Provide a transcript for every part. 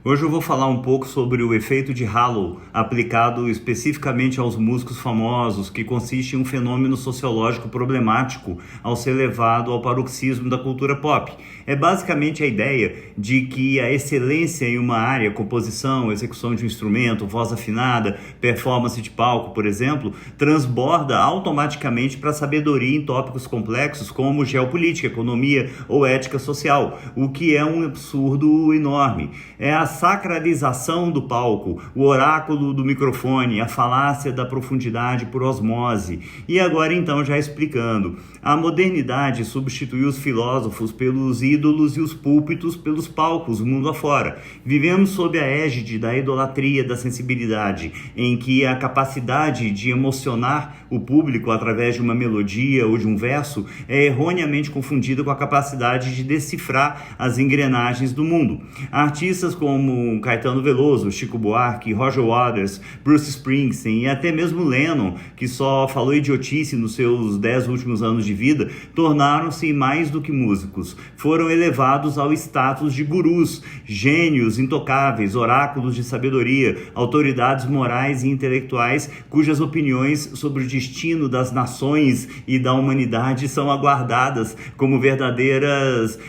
Hoje eu vou falar um pouco sobre o efeito de halo aplicado especificamente aos músicos famosos, que consiste em um fenômeno sociológico problemático ao ser levado ao paroxismo da cultura pop. É basicamente a ideia de que a excelência em uma área, composição, execução de um instrumento, voz afinada, performance de palco, por exemplo, transborda automaticamente para a sabedoria em tópicos complexos como geopolítica, economia ou ética social, o que é um absurdo enorme. É a sacralização do palco, o oráculo do microfone, a falácia da profundidade por osmose. E agora então, já explicando, a modernidade substituiu os filósofos pelos ídolos e os púlpitos pelos palcos, mundo afora. Vivemos sob a égide da idolatria da sensibilidade, em que a capacidade de emocionar o público através de uma melodia ou de um verso é erroneamente confundida com a capacidade de decifrar as engrenagens do mundo. Artistas como Caetano Veloso, Chico Buarque, Roger Waters, Bruce Springsteen e até mesmo Lennon, que só falou idiotice nos seus 10 últimos anos de vida, tornaram-se mais do que músicos. Foram elevados ao status de gurus, gênios intocáveis, oráculos de sabedoria, autoridades morais e intelectuais cujas opiniões sobre o destino das nações e da humanidade são aguardadas como verdadeiras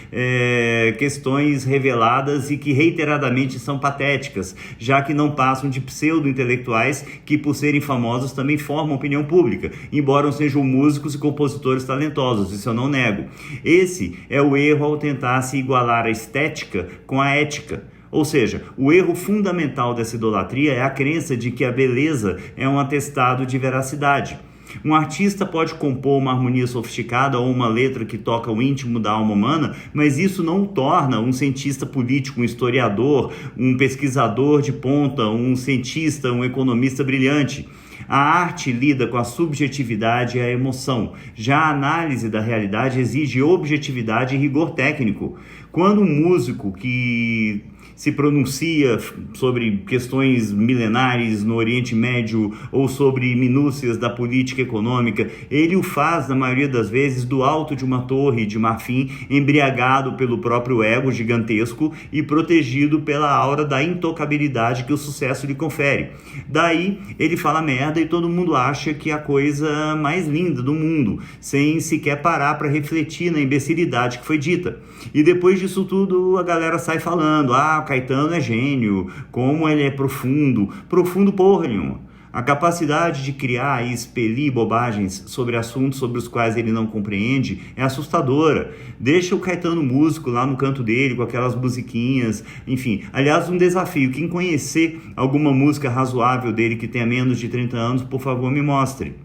questões reveladas e que reiteradamente são patéticas, já que não passam de pseudo-intelectuais que, por serem famosos, também formam opinião pública, embora não sejam músicos e compositores talentosos, isso eu não nego. Esse é o erro ao tentar se igualar a estética com a ética. Ou seja, o erro fundamental dessa idolatria é a crença de que a beleza é um atestado de veracidade. Um artista pode compor uma harmonia sofisticada ou uma letra que toca o íntimo da alma humana, mas isso não o torna um cientista político, um historiador, um pesquisador de ponta, um cientista, um economista brilhante. A arte lida com a subjetividade e a emoção. Já a análise da realidade exige objetividade e rigor técnico. Quando um músico que se pronuncia sobre questões milenares no Oriente Médio ou sobre minúcias da política econômica, ele o faz, na maioria das vezes, do alto de uma torre de marfim, embriagado pelo próprio ego gigantesco e protegido pela aura da intocabilidade que o sucesso lhe confere. Daí, ele fala merda e todo mundo acha que é a coisa mais linda do mundo, sem sequer parar para refletir na imbecilidade que foi dita. E depois disso tudo, a galera sai falando, Caetano é gênio, como ele é profundo. Profundo porra nenhuma. A capacidade de criar e expelir bobagens sobre assuntos sobre os quais ele não compreende é assustadora. Deixa o Caetano músico lá no canto dele, com aquelas musiquinhas, enfim. Aliás, um desafio, quem conhecer alguma música razoável dele que tenha menos de 30 anos, por favor, me mostre.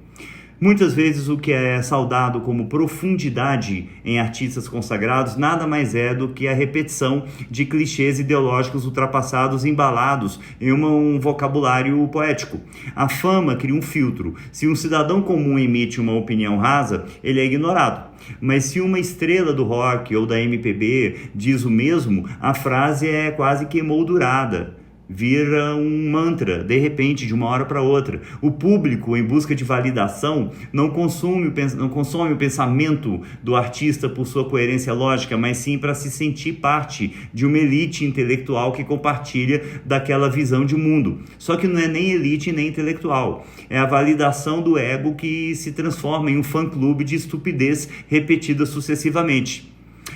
Muitas vezes o que é saudado como profundidade em artistas consagrados nada mais é do que a repetição de clichês ideológicos ultrapassados embalados em um vocabulário poético. A fama cria um filtro. Se um cidadão comum emite uma opinião rasa, ele é ignorado. Mas se uma estrela do rock ou da MPB diz o mesmo, a frase é quase que emoldurada. Vira um mantra, de repente, de uma hora para outra. O público, em busca de validação, não consome o pensamento do artista por sua coerência lógica, mas sim para se sentir parte de uma elite intelectual que compartilha daquela visão de mundo. Só que não é nem elite nem intelectual. É a validação do ego que se transforma em um fã-clube de estupidez repetida sucessivamente.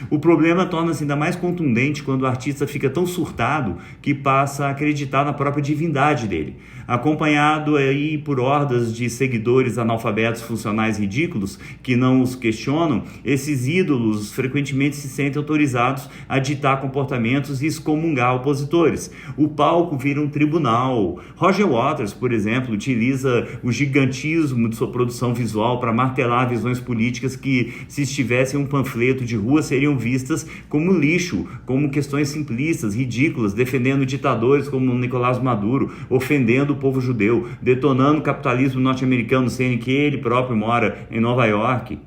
O problema torna-se ainda mais contundente quando o artista fica tão surtado que passa a acreditar na própria divindade dele. Acompanhado aí por hordas de seguidores analfabetos funcionais ridículos que não os questionam, esses ídolos frequentemente se sentem autorizados a ditar comportamentos e excomungar opositores. O palco vira um tribunal. Roger Waters, por exemplo, utiliza o gigantismo de sua produção visual para martelar visões políticas que, se estivessem em um panfleto de rua, seriam vistas como lixo, como questões simplistas, ridículas, defendendo ditadores como Nicolás Maduro, ofendendo o povo judeu, detonando o capitalismo norte-americano, sendo que ele próprio mora em Nova York.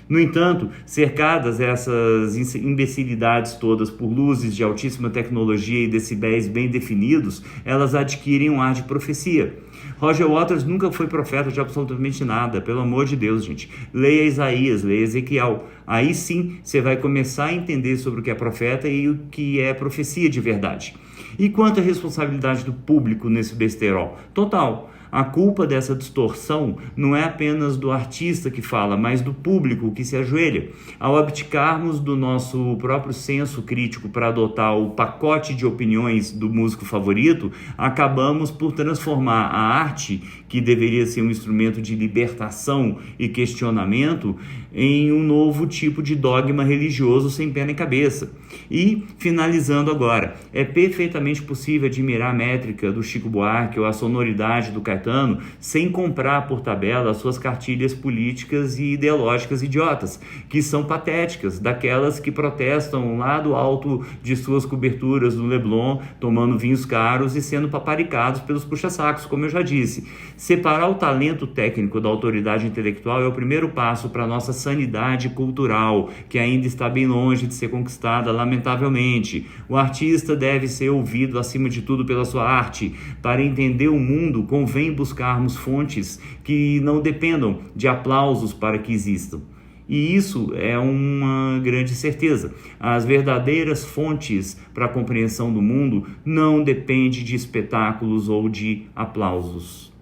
No entanto, cercadas essas imbecilidades todas por luzes de altíssima tecnologia e decibéis bem definidos, elas adquirem um ar de profecia. Roger Waters nunca foi profeta de absolutamente nada, pelo amor de Deus, gente. Leia Isaías, leia Ezequiel. Aí sim você vai começar a entender sobre o que é profeta e o que é profecia de verdade. E quanto à responsabilidade do público nesse besterol? Total. A culpa dessa distorção não é apenas do artista que fala, mas do público que se ajoelha. Ao abdicarmos do nosso próprio senso crítico para adotar o pacote de opiniões do músico favorito, acabamos por transformar a arte, que deveria ser um instrumento de libertação e questionamento, em um novo tipo de dogma religioso sem pé nem cabeça. E, finalizando agora, é perfeitamente possível admirar a métrica do Chico Buarque ou a sonoridade do Caetano sem comprar por tabela as suas cartilhas políticas e ideológicas idiotas, que são patéticas, daquelas que protestam lá do alto de suas coberturas do Leblon, tomando vinhos caros e sendo paparicados pelos puxa-sacos, como eu já disse. Separar o talento técnico da autoridade intelectual é o primeiro passo para a nossa sanidade cultural, que ainda está bem longe de ser conquistada, lamentavelmente. O artista deve ser ouvido, acima de tudo, pela sua arte. Para entender o mundo, convém buscarmos fontes que não dependam de aplausos para que existam. E isso é uma grande certeza. As verdadeiras fontes para a compreensão do mundo não dependem de espetáculos ou de aplausos.